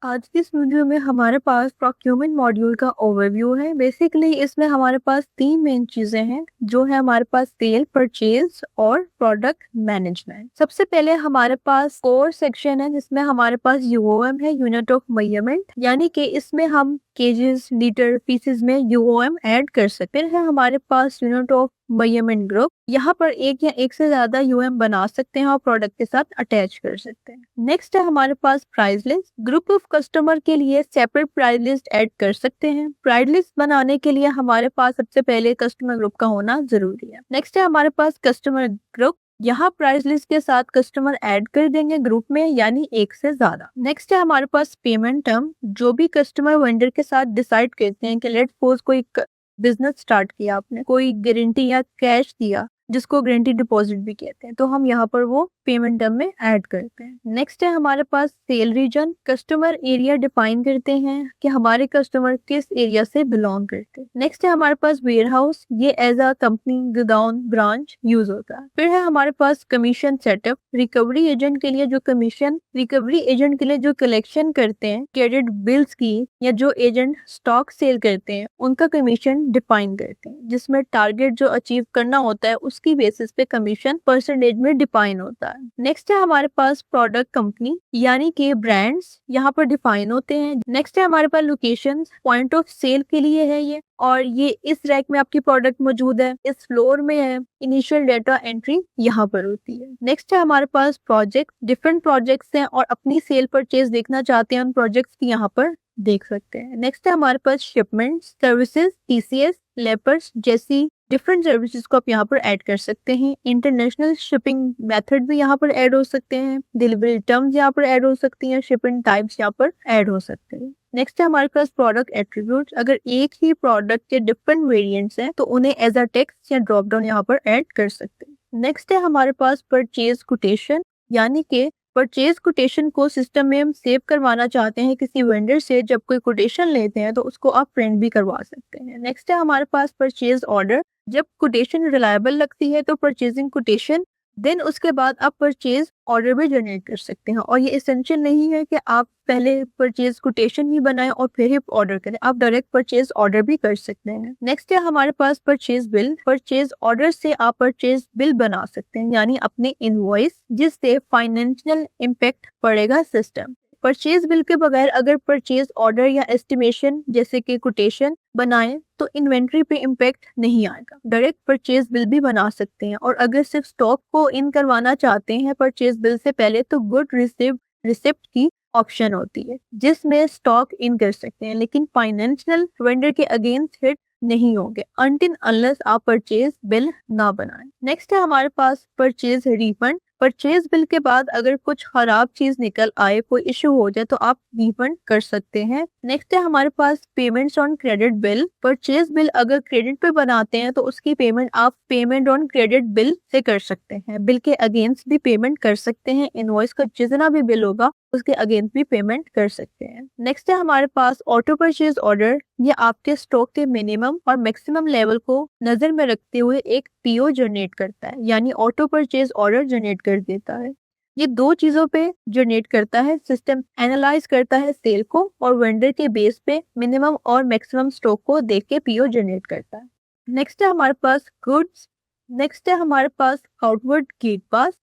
आज की इस वीडियो में हमारे पास प्रोक्योरमेंट मॉड्यूल का ओवरव्यू है। बेसिकली इसमें हमारे पास तीन मेन चीजें हैं जो है हमारे पास सेल, परचेज और प्रोडक्ट मैनेजमेंट। सबसे पहले हमारे पास कोर सेक्शन है जिसमें हमारे पास यूओएम है, यूनिट ऑफ मेजरमेंट, यानी कि इसमें हम केजेस, लीटर, पीसेस में यूओएम ऐड कर सकते हैं। फिर है हमारे पास यूनिट ऑफ मेजरमेंट ग्रुप, यहाँ पर एक या एक से ज्यादा यूएम बना सकते हैं और प्रोडक्ट के साथ अटैच कर सकते हैं। नेक्स्ट है हमारे पास price list. Group of customer के लिए सेपरेट प्राइस लिस्ट ऐड कर सकते हैं। प्राइस लिस्ट बनाने के लिए हमारे पास सबसे पहले कस्टमर ग्रुप का होना जरूरी है। नेक्स्ट है हमारे पास कस्टमर ग्रुप, यहाँ प्राइस लिस्ट के साथ कस्टमर ऐड कर देंगे ग्रुप में, यानी एक से ज्यादा। नेक्स्ट है हमारे पास पेमेंट टर्म, जो भी कस्टमर वेंडर के साथ डिसाइड करते हैं कि लेट्स सपोज कोई बिजनेस स्टार्ट किया आपने, कोई गारंटी या कैश दिया जिसको गारंटी डिपॉजिट भी कहते हैं, तो हम यहाँ पर वो पेमेंट टर्म में ऐड करते हैं। नेक्स्ट है हमारे पास sale region. Customer area define करते हैं कि हमारे कस्टमर किस एरिया से बिलोंग करते हैं। नेक्स्ट है हमारे पास वेयर हाउस, ये as a company, godown, branch use होता है। फिर है हमारे पास कमीशन सेटअप। रिकवरी एजेंट के लिए जो कमीशन, रिकवरी एजेंट के लिए जो कलेक्शन करते हैं क्रेडिट बिल्स की, या जो एजेंट स्टॉक सेल करते हैं उनका कमीशन डिफाइन करते हैं, जिसमें टारगेट जो अचीव करना होता है उसकी बेसिस पे कमीशन परसेंटेज में डिफाइन होता है। नेक्स्ट है हमारे पास प्रोडक्ट कंपनी, यानी कि ब्रांड्स यहाँ पर डिफाइन होते हैं। नेक्स्ट है हमारे पास लोकेशन, पॉइंट ऑफ सेल के लिए है ये, और ये इस रैक में आपकी प्रोडक्ट मौजूद है, इस फ्लोर में है। इनिशियल डेटा एंट्री यहाँ पर होती है। नेक्स्ट है हमारे पास प्रोजेक्ट। डिफरेंट प्रोजेक्ट्स हैं और अपनी सेल परचेज देखना चाहते हैं उन प्रोजेक्ट्स की यहाँ पर देख सकते हैं। नेक्स्ट है हमारे पास शिपमेंट, सर्विसेज, टीसीएस, लेपर्स जैसी डिफरेंट सर्विसेज को आप यहाँ पर ऐड कर सकते हैं। इंटरनेशनल शिपिंग मेथड भी यहाँ पर ऐड हो सकते हैं। डिलीवरी टर्म्स यहाँ पर ऐड हो सकती हैं। शिपिंग टाइप्स यहाँ पर ऐड हो सकते हैं। नेक्स्ट है हमारे पास प्रोडक्ट एट्रीब्यूट्स। अगर एक ही प्रोडक्ट के डिफरेंट वेरिएंट्स हैं तो उन्हें एज अ टेक्स्ट या ड्रॉप डाउन यहाँ पर ऐड कर सकते हैं। नेक्स्ट है हमारे पास परचेज कोटेशन, यानी कि परचेज कोटेशन को सिस्टम में हम सेव करवाना चाहते हैं किसी वेंडर से, जब कोई कोटेशन लेते हैं तो उसको आप प्रिंट भी करवा सकते हैं। नेक्स्ट है हमारे पास परचेज ऑर्डर। जब कोटेशन रिलायबल लगती है तो परचेजिंग कोटेशन, देन उसके बाद आप परचेज ऑर्डर भी जनरेट कर सकते हैं। और ये एसेंशियल नहीं है कि आप पहले परचेज कोटेशन ही बनाएं और फिर ही ऑर्डर करें, आप डायरेक्ट परचेज ऑर्डर भी कर सकते हैं। नेक्स्ट है हमारे पास परचेज बिल। परचेज ऑर्डर से आप परचेज बिल बना सकते हैं, यानी अपने इनवॉइस, जिससे फाइनेंशियल इम्पैक्ट पड़ेगा सिस्टम। परचेज बिल के बगैर अगर परचेज ऑर्डर या एस्टिमेशन जैसे कि कोटेशन बनाएं तो इन्वेंट्री पे इम्पैक्ट नहीं आएगा। डायरेक्ट परचेज बिल भी बना सकते हैं। और अगर सिर्फ स्टॉक को इन करवाना चाहते हैं परचेज बिल से पहले, तो गुड रिसिप्ट की ऑप्शन होती है जिसमें स्टॉक इन कर सकते हैं, लेकिन फाइनेंशियल वेंडर के अगेंस्ट हिट नहीं होंगे अनटिल अनलेस आप परचेज बिल ना बनाएं। नेक्स्ट है हमारे पास परचेज रिफंड। परचेज बिल के बाद अगर कुछ खराब चीज निकल आए, कोई इश्यू हो जाए, तो आप रिफंड कर सकते हैं। नेक्स्ट है हमारे पास payments on credit bill. Purchase bill अगर क्रेडिट पे बनाते हैं तो उसकी पेमेंट आप पेमेंट ऑन क्रेडिट बिल से कर सकते हैं। बिल के अगेंस्ट भी पेमेंट कर सकते हैं। इनवॉइस का जितना भी बिल होगा उसके अगेंस्ट भी पेमेंट कर सकते हैं। नेक्स्ट है हमारे पास ऑटो परचेज ऑर्डर। ये आपके स्टॉक के मिनिमम और मैक्सिमम लेवल को नजर में रखते हुए एक पीओ जनरेट करता है, यानी ऑटो परचेज ऑर्डर जनरेट कर देता है। ये दो चीजों पे जनरेट करता है। सिस्टम एनालाइज करता है सेल को और वेंडर के बेस पे मिनिमम और मैक्सिमम स्टॉक को देख के पीओ जनरेट करता है। नेक्स्ट है हमारे पास गुड्स। नेक्स्ट है हमारे पास आउटवर्ड गेट पास।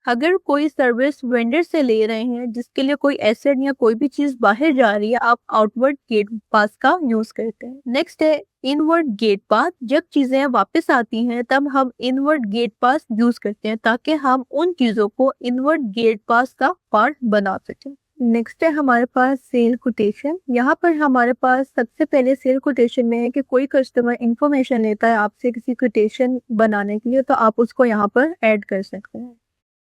अगर कोई सर्विस वेंडर से ले रहे हैं जिसके लिए कोई एसेट या कोई भी चीज बाहर जा रही है, आप आउटवर्ड गेट पास का यूज करते हैं। नेक्स्ट है इनवर्ड गेट पास। जब चीजें वापस आती हैं तब हम इनवर्ड गेट पास यूज करते हैं ताकि हम उन चीजों को इनवर्ड गेट पास का पार्ट बना सकें। नेक्स्ट है हमारे पास सेल कोटेशन। यहाँ पर हमारे पास सबसे पहले सेल कोटेशन में है कि कोई कस्टमर इंफॉर्मेशन लेता है आपसे किसी कोटेशन बनाने के लिए, तो आप उसको यहाँ पर ऐड कर सकते हैं।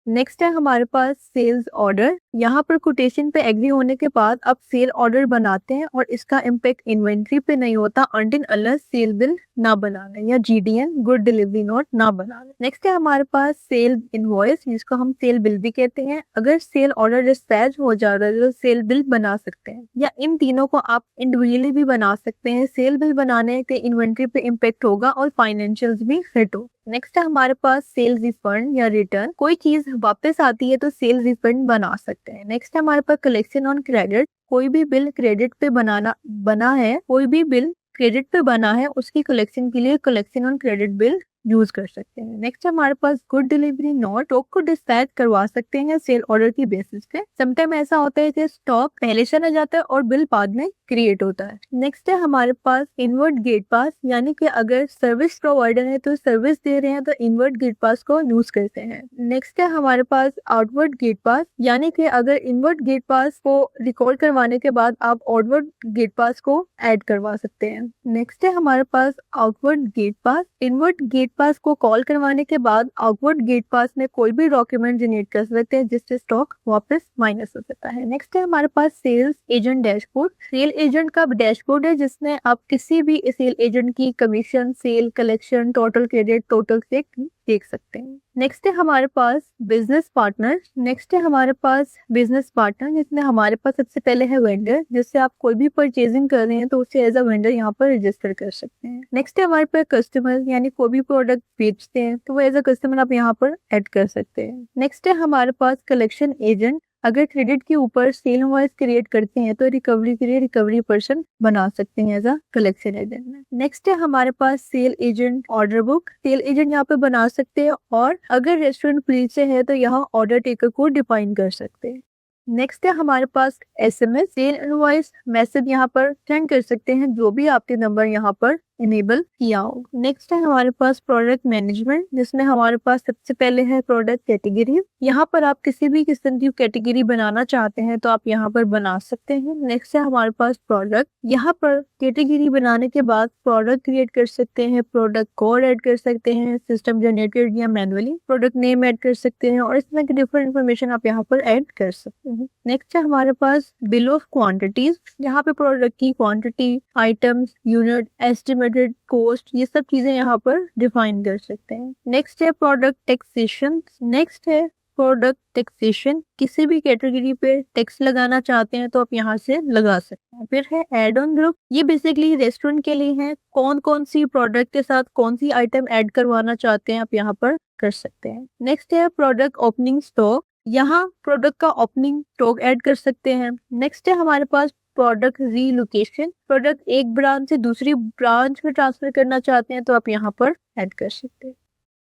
नेक्स्ट है हमारे पास सेल्स ऑर्डर। यहाँ पर कोटेशन पे एग्री होने के बाद आप सेल ऑर्डर बनाते हैं और इसका इम्पैक्ट इन्वेंट्री पे नहीं होता अनटिल अनलेस सेल बिल ना बना लें या जीडीएन, गुड डिलीवरी नोट, ना बना लें। नेक्स्ट है हमारे पास सेल इनवॉइस, जिसको हम सेल बिल भी कहते हैं। अगर सेल ऑर्डर डिस्पैच हो जा रहा है तो सेल बिल बना सकते हैं, या इन तीनों को आप इंडिविजुअली भी बना सकते हैं। सेल बिल बनाने से इन्वेंट्री पे इम्पैक्ट होगा और फाइनेंशियल्स भी हिट हो। नेक्स्ट है हमारे पास सेल्स रिफंड या रिटर्न, कोई चीज वापस आती है तो सेल्स रिफंड बना सकते हैं। नेक्स्ट है हमारे पास कलेक्शन ऑन क्रेडिट, कोई भी बिल क्रेडिट पे बना है, कोई भी बिल क्रेडिट पे बना है उसकी कलेक्शन के लिए collection on credit bill use कर सकते हैं। नेक्स्ट हमारे पास गुड डिलीवरी नोट, स्टॉक को डिस्पैच करवा सकते हैं सेल ऑर्डर की बेसिस पे। समटाइम ऐसा होता है कि स्टॉक पहले से आ जाता है और बिल बाद में क्रिएट होता है। नेक्स्ट है हमारे पास इनवर्ट गेट पास, यानी कि अगर सर्विस प्रोवाइडर है तो सर्विस दे रहे हैं तो इनवर्ट गेट पास को यूज करते हैं। नेक्स्ट है हमारे पास आउटवर्ड गेट पास, यानी कि अगर इनवर्ट गेट पास को रिकॉर्ड करवाने के बाद आप आउटवर्ड गेट पास को ऐड करवा सकते हैं। नेक्स्ट है हमारे पास आउटवर्ड गेट पास, इनवर्ट गेट पास को कॉल करवाने के बाद आउटवर्ड गेट पास में कोई भी डॉक्यूमेंट जनरेट कर सकते हैं जिससे स्टॉक वापस माइनस हो सकता है। नेक्स्ट है हमारे पास sales agent dashboard, sale agent का डैशबोर्ड है जिसमें आप किसी भी सेल एजेंट की commission, sale, collection, total credit, total sale देख सकते हैं। नेक्स्ट है हमारे पास बिजनेस पार्टनर, नेक्स्ट है हमारे पास बिजनेस पार्टनर जिसमें हमारे पास सबसे पहले है वेंडर, जिससे आप कोई भी परचेजिंग कर रहे हैं तो उसे एज अ वेंडर यहाँ पर रजिस्टर कर सकते हैं। नेक्स्ट है हमारे पास कस्टमर, यानी कोई भी प्रोडक्ट बेचते हैं तो वो एज अ कस्टमर आप यहाँ पर ऐड कर सकते हैं। नेक्स्ट है हमारे पास कलेक्शन एजेंट, अगर क्रेडिट के ऊपर सेल इनवॉइस क्रिएट करते हैं तो रिकवरी के लिए रिकवरी पर्सन बना सकते हैं एज अ कलेक्शन एजेंट में। नेक्स्ट है हमारे पास sale agent order book, sale agent यहाँ पे बना सकते हैं और अगर रेस्टोरेंट फ्री से है तो यहाँ ऑर्डर टेकर को डिफाइन कर सकते हैं। नेक्स्ट है हमारे पास एसएमएस, सेल इनवॉइस मैसेज यहाँ पर सेंड कर सकते हैं जो भी आपके नंबर यहाँ पर इनेबल किया हो। नेक्स्ट है हमारे पास प्रोडक्ट मैनेजमेंट, जिसमें हमारे पास सबसे पहले है प्रोडक्ट कैटेगरी, यहाँ पर आप किसी भी किस्म की कैटेगरी बनाना चाहते हैं तो आप यहाँ पर बना सकते हैं। नेक्स्ट है हमारे पास प्रोडक्ट, यहाँ पर कैटेगरी बनाने के बाद प्रोडक्ट क्रिएट कर सकते हैं, प्रोडक्ट कोड ऐड कर सकते हैं, सिस्टम जनरेटेड या मैनुअली प्रोडक्ट नेम ऐड कर सकते हैं और इसमें डिफरेंट इन्फॉर्मेशन आप यहाँ पर ऐड कर सकते हैं। नेक्स्ट है हमारे पास बिल ऑफ क्वांटिटीज, यहाँ पे प्रोडक्ट की quantity, items, unit, estimated cost, ये सब चीजें यहाँ पर डिफाइन कर सकते हैं। नेक्स्ट है प्रोडक्ट टैक्सेशन, नेक्स्ट है प्रोडक्ट टैक्सेशन, किसी भी कैटेगरी पे टैक्स लगाना चाहते हैं तो आप यहाँ से लगा सकते हैं। फिर है एड ऑन ग्रुप, ये बेसिकली रेस्टोरेंट के लिए है, कौन कौन सी प्रोडक्ट के साथ कौन सी आइटम ऐड करवाना चाहते हैं आप यहाँ पर कर सकते हैं। नेक्स्ट है प्रोडक्ट ओपनिंग स्टॉक, यहाँ प्रोडक्ट का ओपनिंग स्टॉक ऐड कर सकते हैं। नेक्स्ट है हमारे पास प्रोडक्ट रीलोकेशन, प्रोडक्ट एक ब्रांच से दूसरी ब्रांच में ट्रांसफर करना चाहते हैं तो आप यहाँ पर ऐड कर सकते हैं।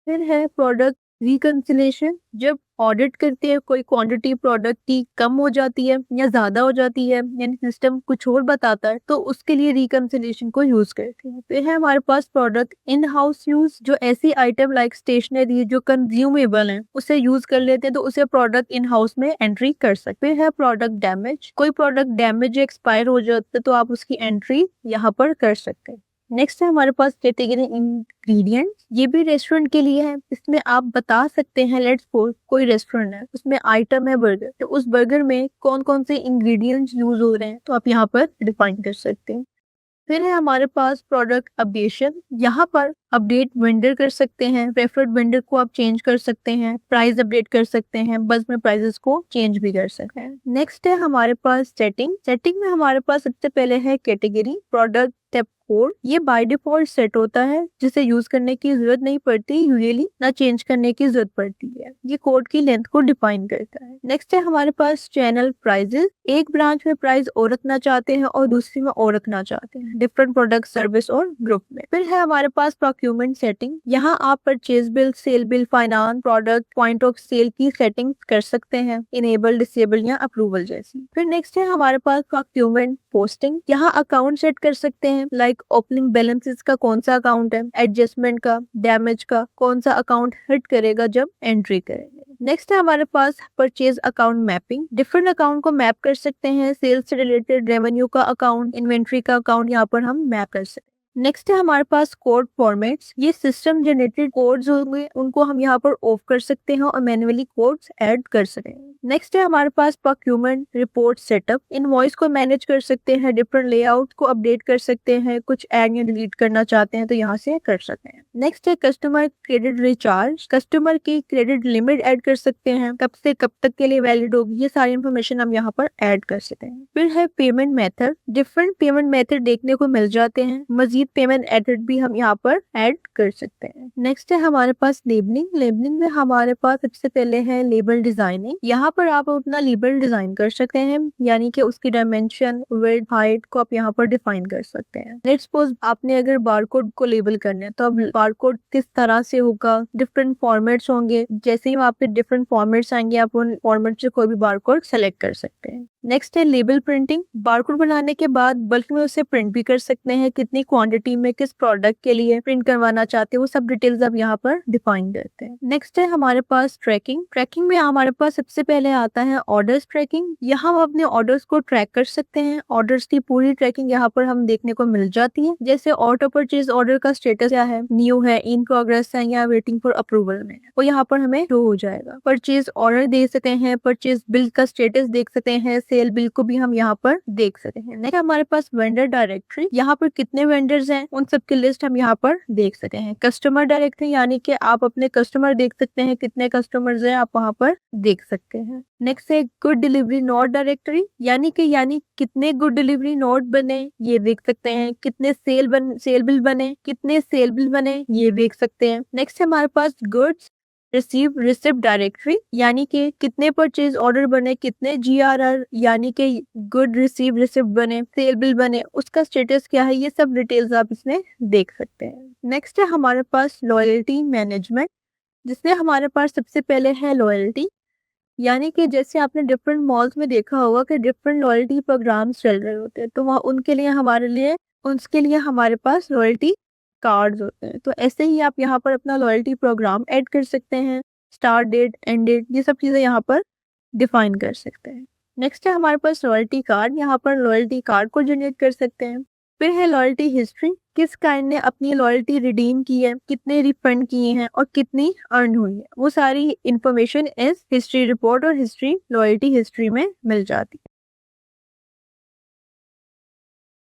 फिर है प्रोडक्ट रिकंसिलेशन, जब ऑडिट करते हैं कोई क्वांटिटी प्रोडक्ट की कम हो जाती है या ज्यादा हो जाती है, यानी सिस्टम कुछ और बताता है तो उसके लिए रिकंसिलेशन को यूज करते हैं। फिर है हमारे पास प्रोडक्ट इन हाउस यूज, जो ऐसी आइटम लाइक स्टेशनरी जो कंज्यूमेबल है उसे यूज कर लेते हैं तो उसे प्रोडक्ट इन हाउस में एंट्री कर सकते हैं। प्रोडक्ट डैमेज, कोई प्रोडक्ट डैमेज एक्सपायर हो जाता है तो आप उसकी एंट्री यहाँ पर कर सकते हैं। नेक्स्ट है हमारे पास कैटेगरी इंग्रेडिएंट, ये भी रेस्टोरेंट के लिए है, इसमें आप बता सकते हैं लेट्स सपोज कोई रेस्टोरेंट है उसमें आइटम है बर्गर, तो उस बर्गर में कौन कौन से इंग्रेडिएंट्स यूज हो रहे हैं तो आप यहाँ पर डिफाइन कर सकते हैं। फिर है हमारे पास प्रोडक्ट अपडेशन, यहाँ पर अपडेट वेंडर कर सकते हैं, प्रेफर्ड वेंडर को आप चेंज कर सकते हैं, प्राइस अपडेट कर सकते हैं, बस में प्राइसेस को चेंज भी कर सकते हैं। नेक्स्ट है हमारे पास सेटिंग, सेटिंग में हमारे पास सबसे पहले है कैटेगरी, प्रोडक्ट स्टेप कोड, ये बाय डिफॉल्ट सेट होता है जिसे यूज करने की जरूरत नहीं पड़ती, यूजुअली ना चेंज करने की जरूरत पड़ती है, ये कोड की लेंथ को डिफाइन करता है। नेक्स्ट है हमारे पास चैनल प्राइजेस, एक ब्रांच में प्राइस और रखना चाहते हैं और दूसरी में और रखना चाहते हैं, डिफरेंट प्रोडक्ट, सर्विस और ग्रुप में। फिर है हमारे पास प्रोक्यूरमेंट सेटिंग, यहाँ आप purchase bill, sale bill, finance, product, point of sale की सेटिंग कर सकते हैं, इनेबल, डिसेबल या अप्रूवल जैसी। फिर नेक्स्ट है हमारे पास प्रोक्यूरमेंट पोस्टिंग, यहाँ अकाउंट सेट कर सकते हैं लाइक ओपनिंग बैलेंसेस का कौन सा अकाउंट है, एडजस्टमेंट का, डैमेज का कौन सा अकाउंट हिट करेगा जब एंट्री करेंगे। नेक्स्ट है हमारे पास purchase account mapping, different account को मैप कर सकते हैं, सेल्स से रिलेटेड, रेवेन्यू का अकाउंट, इन्वेंट्री का अकाउंट यहाँ पर हम मैप कर सकते हैं। नेक्स्ट है हमारे पास कोड फॉर्मेट्स, ये सिस्टम जनरेटेड कोड्स होंगे उनको हम यहाँ पर ऑफ कर सकते हैं और मैन्युअली कोड्स ऐड कर सकते हैं। नेक्स्ट है हमारे पास प्रोक्यूरमेंट रिपोर्ट सेटअप। इनवॉइस को मैनेज कर सकते हैं, डिफरेंट लेआउट को अपडेट कर सकते हैं, कुछ ऐड या डिलीट करना चाहते हैं तो यहाँ से कर सकते हैं। नेक्स्ट है कस्टमर क्रेडिट रिचार्ज। कस्टमर की क्रेडिट लिमिट ऐड कर सकते हैं, कब से कब तक के लिए वैलिड होगी, ये सारी इन्फॉर्मेशन हम यहाँ पर ऐड कर सकते हैं। फिर है payment method. Different payment method देखने को मिल जाते हैं, मजीद पेमेंट मेथड भी हम यहाँ पर ऐड कर सकते हैं। नेक्स्ट है हमारे पास लेबलिंग। लेबलिंग में हमारे पास सबसे पहले है लेबल डिजाइनिंग। यहाँ पर आप अपना लेबल डिजाइन कर सकते हैं, यानी कि उसकी डायमेंशन, विड्थ, हाइट को आप यहाँ पर डिफाइन कर सकते हैं। लेट्स सपोज आपने अगर बारकोड को लेबल करना है तो अब बारकोड किस तरह से होगा, डिफरेंट फॉर्मेट्स होंगे। जैसे ही वहाँ पे डिफरेंट फॉर्मेट्स आएंगे आप उन फॉर्मेट से कोई भी बारकोड सेलेक्ट कर सकते हैं। नेक्स्ट है लेबल प्रिंटिंग। बारकोड बनाने के बाद बल्क में उसे प्रिंट भी कर सकते हैं, कितनी क्वांटिटी में, किस प्रोडक्ट के लिए प्रिंट करवाना चाहते हैं, वो सब डिटेल्स आप यहाँ पर डिफाइन करते हैं। नेक्स्ट है हमारे पास ट्रैकिंग। ट्रैकिंग में हमारे पास सबसे पहले आता है ऑर्डर्स ट्रैकिंग। यहाँ हम अपने ऑर्डर्स को ट्रैक कर सकते हैं। ऑर्डर्स की पूरी ट्रैकिंग यहाँ पर हम देखने को मिल जाती है, जैसे ऑटो परचेज ऑर्डर का स्टेटस क्या है, न्यू है, इन प्रोग्रेस है या वेटिंग फॉर अप्रूवल में, वो यहाँ पर हमें शो हो जाएगा। परचेज ऑर्डर दे सकते हैं, परचेज बिल का स्टेटस देख सकते हैं, सेल बिल को भी हम यहाँ पर देख सकते हैं। नेक्स्ट हमारे पास वेंडर डायरेक्टरी। यहाँ पर कितने वेंडर्स हैं उन सब की लिस्ट हम यहाँ पर देख सकते हैं। कस्टमर डायरेक्टरी, यानी कि आप अपने कस्टमर देख सकते हैं, कितने कस्टमर्स हैं आप वहाँ पर देख सकते हैं। नेक्स्ट है गुड डिलीवरी नोट डायरेक्टरी, यानी कितने गुड डिलीवरी नोट बने ये देख सकते हैं, कितने सेल बिल बने, कितने सेल बिल बने ये देख सकते हैं। नेक्स्ट है हमारे पास गुड्स रिसिप्ट डायरेक्टरी, यानी कि कितने परचेज ऑर्डर बने, कितने GRR यानी कि गुड रिसिप्ट बने, सेल बिल बने, उसका स्टेटस क्या है, ये सब डिटेल्स आप इसमें देख सकते हैं। नेक्स्ट है हमारे पास लॉयल्टी मैनेजमेंट, जिसमें हमारे पास सबसे पहले है लॉयल्टी, यानी कि जैसे आपने डिफरेंट मॉल्स में देखा होगा कि डिफरेंट लॉयल्टी प्रोग्राम्स चल रहे होते हैं, तो वहाँ उसके लिए हमारे पास लॉयल्टी कार्ड्स होते हैं। तो ऐसे ही आप यहाँ पर अपना लॉयल्टी प्रोग्राम ऐड कर सकते हैं, स्टार्ट डेट, एंड डेट, ये सब चीज़ें यहाँ पर डिफाइन कर सकते हैं। नेक्स्ट है हमारे पास लॉयल्टी कार्ड। यहाँ पर लॉयल्टी कार्ड को जनरेट कर सकते हैं। फिर है लॉयल्टी हिस्ट्री, किस क्लाइंट ने अपनी लॉयल्टी रिडीम की है, कितने रिफंड किए हैं और कितनी अर्न हुई है, वो सारी इंफॉर्मेशन इस हिस्ट्री रिपोर्ट और हिस्ट्री लॉयल्टी हिस्ट्री में मिल जाती है।